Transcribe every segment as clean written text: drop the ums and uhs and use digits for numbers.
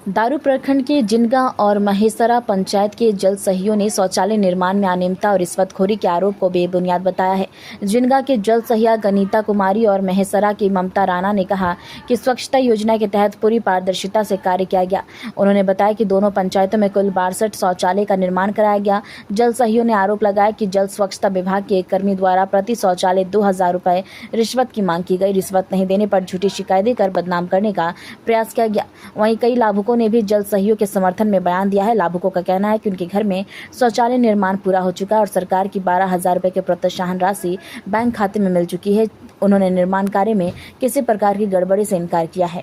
दारू प्रखंड के जिनगा और महेसरा पंचायत के जल सहियों ने शौचालय निर्माण में अनियमितता और रिश्वतखोरी के आरोप को बेबुनियाद बताया है। जिनगा के जल सहिया गनीता कुमारी और महेसरा की ममता राणा ने कहा कि स्वच्छता योजना के तहत पूरी पारदर्शिता से कार्य किया गया। उन्होंने बताया कि दोनों पंचायतों में कुल 62 शौचालय का निर्माण कराया गया। जल सहियों ने आरोप लगाया कि जल स्वच्छता विभाग के एक कर्मी द्वारा प्रति शौचालय 2000 रुपए रिश्वत की मांग की गई। रिश्वत नहीं देने पर झूठी शिकायतें कर बदनाम करने का प्रयास किया गया। वहीं कई लाभुकों ने भी जल सहयोग के समर्थन में बयान दिया है। लाभुकों का कहना है कि उनके घर में शौचालय निर्माण पूरा हो चुका है और सरकार की 12,000 रुपए की प्रोत्साहन राशि बैंक खाते में मिल चुकी है। उन्होंने निर्माण कार्य में किसी प्रकार की गड़बड़ी से इनकार किया है।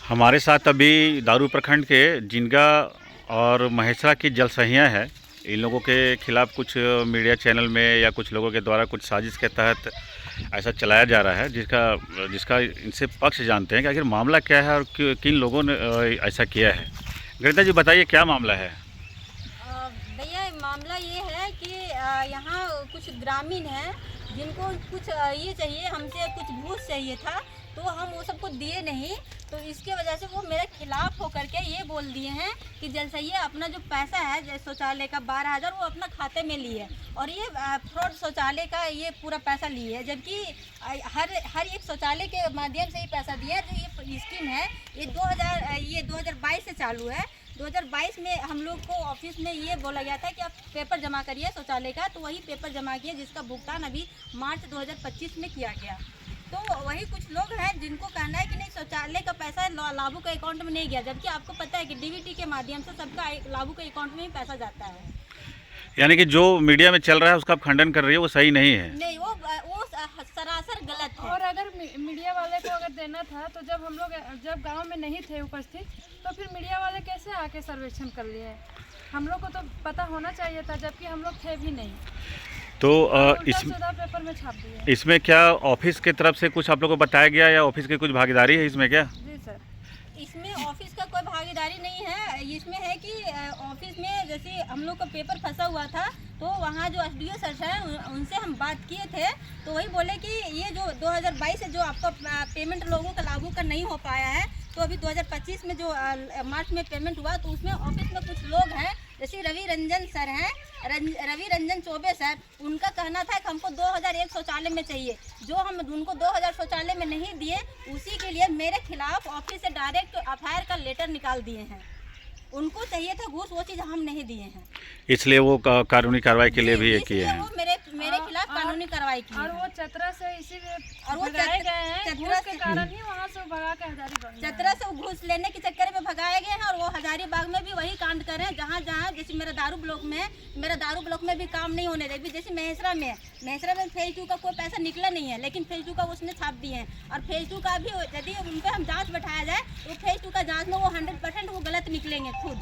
हमारे साथ अभी दारू प्रखंड के जिनगा और महेसरा की जल सहियाँ है। इन लोगों के खिलाफ कुछ मीडिया चैनल में या कुछ लोगों के द्वारा कुछ साजिश के तहत ऐसा चलाया जा रहा है, जिसका इनसे पक्ष जानते हैं कि आखिर मामला क्या है और किन लोगों ने ऐसा किया है। गीता जी बताइए क्या मामला है। भैया मामला ये है कि यहाँ कुछ ग्रामीण हैं जिनको कुछ ये चाहिए, हमसे कुछ घूस चाहिए था, तो हम वो सबको दिए नहीं, तो इसके वजह से वो मेरे खिलाफ होकर के ये बोल दिए हैं कि जलसहिया अपना जो पैसा है शौचालय का 12,000 वो अपना खाते में लिए और ये फ्रॉड शौचालय का ये पूरा पैसा लिए है, जबकि हर एक शौचालय के माध्यम से ही पैसा दिया। जो ये स्कीम है ये 2022 से चालू है। 2022 में हम लोग को ऑफिस में ये बोला गया था कि आप पेपर जमा करिए शौचालय का, तो वही पेपर जमा किया जिसका भुगतान अभी मार्च 2025 में किया गया। तो वही कुछ लोग हैं जिनको कहना है कि नहीं शौचालय का पैसा लाभुक के अकाउंट में नहीं गया, जबकि आपको पता है कि डीबीटी के माध्यम से सबका लाभुक के अकाउंट में ही पैसा जाता है। यानी कि जो मीडिया में चल रहा है उसका आप खंडन कर रही है, वो सही नहीं है। नहीं, वो सरासर गलत है। और अगर मीडिया वाले को अगर देना था तो जब गांव में नहीं थे उपस्थित, तो फिर मीडिया वाले कैसे आके सर्वेक्षण कर लिए? हम लोग को तो पता होना चाहिए था, जबकि हम लोग थे भी नहीं। तो पेपर में छाप दिए। इसमें क्या ऑफिस की तरफ से कुछ आप लोगों को बताया गया या ऑफिस की कुछ भागीदारी है इसमें क्या? जी सर, इसमें ऑफिस का कोई भागीदारी नहीं है। इसमें है कि ऑफिस में जैसे हम लोग का पेपर फंसा हुआ था, तो वहाँ जो एसडीओ सर हैं उनसे हम बात किए थे, तो वही बोले कि ये जो 2022 से जो आपका पेमेंट लोगों का लागू का नहीं हो पाया है, तो अभी 2025 में जो मार्च में पेमेंट हुआ, तो उसमें ऑफिस में कुछ लोग हैं जैसे रवि रंजन सर हैं, रवि रंजन चौबे सर, उनका कहना था कि हमको 2001 शौचालय में चाहिए। जो हम उनको 2000 शौचालय में नहीं दिए, उसी के लिए मेरे खिलाफ ऑफिस से डायरेक्ट एफआईआर का लेटर निकाल दिए हैं। उनको चाहिए था घूस, वो चीज़ हम नहीं दिए हैं, इसलिए वो कानूनी कार्रवाई के लिए भी ये किए हैं। वो मेरे खिलाफ कानूनी कार्रवाई की और वो चतरा से इसीलिए और वो भगाए गए हैं, चतरा के कारण ही वहाँ से भगा के हजारीबाग चतरा से घूस लेने के चक्कर में भगाए गए हैं। और वो हजारीबाग में भी वही कांड कर रहे हैं, जहाँ जैसे मेरा दारू ब्लॉक में भी काम नहीं होने दे। जैसे महेसरा में फेज 2 का कोई पैसा निकला नहीं है, लेकिन फेज 2 का उसने छाप दिए हैं। और फेज 2 का भी यदि उन पर हम जाँच बैठाया जाए, तो फेज 2 का जाँच में वो 100% वो गलत निकलेंगे खुद।